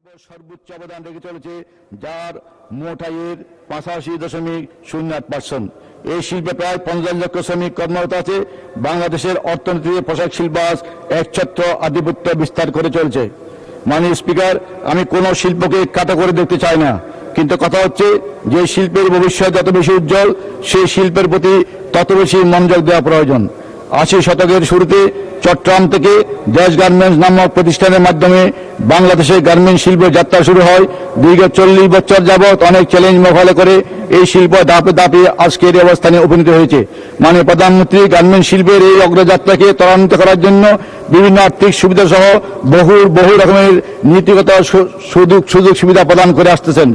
সর্বোচ্চ অবদান রেখে চলেছে, যার মোট আয়ের 85.08%। এই শিল্পে প্রায় 50 লক্ষ শ্রমিক কর্মরত আছে। বাংলাদেশের অর্থনীতিতে পোশাক শিল্প আজ একছত্র আধিপত্য বিস্তার করে চলছে। মাননীয় স্পিকার, আমি কোনো শিল্পকে কাটা করে দেখতে চাই না, কিন্তু কথা হচ্ছে যে শিল্পের ভবিষ্যৎ যত বেশি উজ্জ্বল, সেই শিল্পের প্রতি তত বেশি মনোযোগ দেওয়া প্রয়োজন। 80 শতকের শুরুতে চট্টগ্রাম থেকে দেশ গার্মেন্টস নামক প্রতিষ্ঠানের মাধ্যমে বাংলাদেশের গার্মেন্টস শিল্পের যাত্রা শুরু হয়। দীর্ঘ 40 বছর যাবৎ অনেক চ্যালেঞ্জ মোকাবেলা করে এই শিল্প ধাপে ধাপে আজকের এই অবস্থানে উপনীত হয়েছে। মাননীয় প্রধানমন্ত্রী গার্মেন্টস শিল্পের এই অগ্রযাত্রাকে ত্বরান্বিত করার জন্য বিভিন্ন আর্থিক সুবিধা সহ বহু রকমের নীতিগত সুযোগ সুবিধা প্রদান করে আসতেছেন।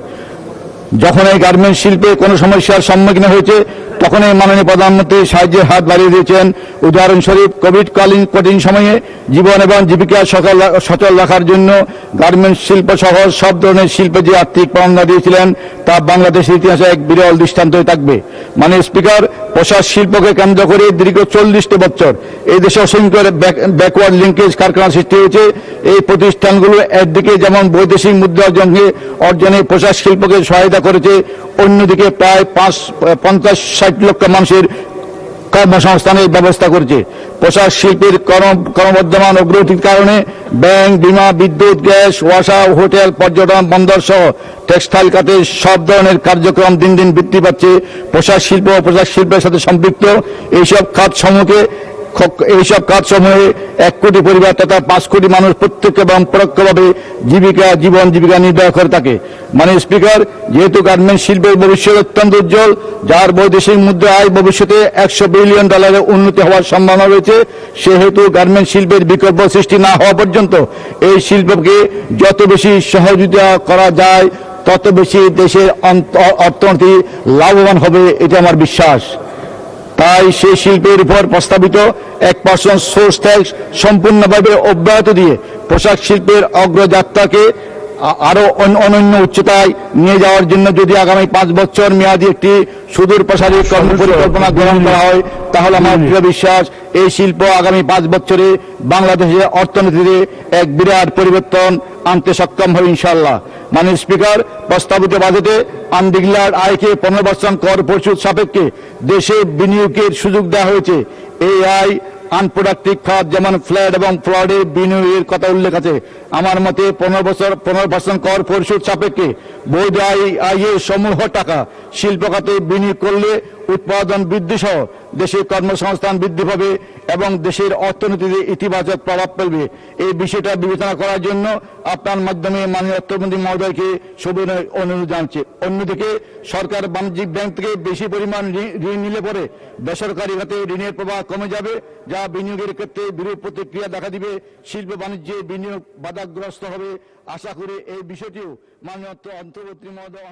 যখন এই গার্মেন্টস শিল্পে কোনো সমস্যার সম্মুখীন হয়েছে, তখন এই মাননীয় প্রধানমন্ত্রী সাহায্যের হাত বাড়িয়ে দিয়েছেন। উদাহরণস্বরূপ কোভিড কালীন কঠিন সময়ে জীবন এবং জীবিকা সচল রাখার জন্য গার্মেন্টস শিল্প সহ সব ধরনের শিল্পে যে আর্থিক পাওনা দিয়েছিলেন, তা বাংলাদেশের ইতিহাসে এক বিরল দৃষ্টান্ত হয়ে থাকবে। মাননীয় স্পিকার, পোশাক শিল্পকে কেন্দ্র করে দীর্ঘ 40টি বছর এই দেশে অসংখ্য ব্যাকওয়ার্ড লিঙ্কেজ কারখানা সৃষ্টি হয়েছে। এই প্রতিষ্ঠানগুলো একদিকে যেমন বৈদেশিক মুদ্রা অর্জনে পোশাক শিল্পকে সহায়তা করেছে, অন্যদিকে প্রায় 50-60 লক্ষ মানুষের কর্মসংস্থানের ব্যবস্থা করেছে। পোশাক শিল্পের ক্রমবর্ধমান অগ্রগতির কারণে ব্যাংক, বীমা, বিদ্যুৎ, গ্যাস, ওয়াসা, হোটেল, পর্যটন, বন্দর সহ টেক্সটাইল খাতে সব ধরনের কার্যক্রম দিন দিন বৃদ্ধি পাচ্ছে। পোশাক শিল্প ও পোশাক শিল্পের সাথে সম্পৃক্ত এইসব খাতসমূহে 1 কোটি পরিবার তথা 5 কোটি মানুষ প্রত্যক্ষ এবং পরোক্ষভাবে জীবিকা নির্বাহ করে থাকে। মাননীয় স্পিকার, যেহেতু গার্মেন্টস শিল্পের ভবিষ্যৎ অত্যন্ত উজ্জ্বল, যার বৈদেশিক মুদ্রা আয় ভবিষ্যতে $100 বিলিয়ন উন্নতি হওয়ার সম্ভাবনা রয়েছে, সেহেতু গার্মেন্টস শিল্পের বিকল্প সৃষ্টি না হওয়া পর্যন্ত এই শিল্পকে যত বেশি সহযোগিতা করা যায়, তত বেশি দেশের অর্থনীতি লাভবান হবে, এটা আমার বিশ্বাস। তাই সেই শিল্পের উপর প্রস্তাবিত 1% সোর্স ট্যাক্স সম্পূর্ণভাবে অব্যাহত দিয়ে পোশাক শিল্পের অগ্রযাত্রাকে আরো অনন্য উচ্চতায় নিয়ে যাওয়ার জন্য যদি আগামী 5 বছর মেয়াদী একটি সুদূর প্রসারী কর্মপরিকল্পনা গ্রহণ করা হয়, তাহলে আমার দৃঢ় বিশ্বাস এই শিল্প আগামী 5 বছরে বাংলাদেশের অর্থনীতিতে এক বিরাট পরিবর্তন আনতে সক্ষম হবে ইনশাআল্লাহ। মাননীয় স্পিকার, প্রস্তাবিত বাজেটে আনডিক্লার্ড আয়কে 15% কর পরিশোধ সাপেক্ষে দেশে বিনিয়োগের সুযোগ দেওয়া হয়েছে। এই আয় আনপ্রোডাক্টিভ খাত যেমন ফ্ল্যাট এবং ফ্লডে বিনিয়োগের কথা উল্লেখ আছে। আমার মতে 15% কর পরিশোধ সাপেক্ষে বৈধ আয়ের সমূহ টাকা শিল্প খাতে বিনিয়োগ করলে উৎপাদন বৃদ্ধি সহ দেশের কর্মসংস্থান বৃদ্ধি পাবে এবং দেশের অর্থনীতিতে ইতিবাচক প্রভাব ফেলবে। এই বিষয়টা বিবেচনা করার জন্য আপনার মাধ্যমে মাননীয় অর্থমন্ত্রী মহোদয়কে সবিনয় অনুরোধ জানাচ্ছি। অন্যদিকে সরকার বাণিজ্যিক ব্যাংক থেকে বেশি পরিমাণ ঋণ নিলে পরে বেসরকারি খাতে ঋণের প্রবাহ কমে যাবে, যা বিনিয়োগের ক্ষেত্রে বিরূপ প্রতিক্রিয়া দেখা দিবে, শিল্প বাণিজ্যে বিনিয়োগ বাধাগ্রস্ত হবে। আশা করি এই বিষয়টিও মাননীয় অর্থমন্ত্রী মহোদয়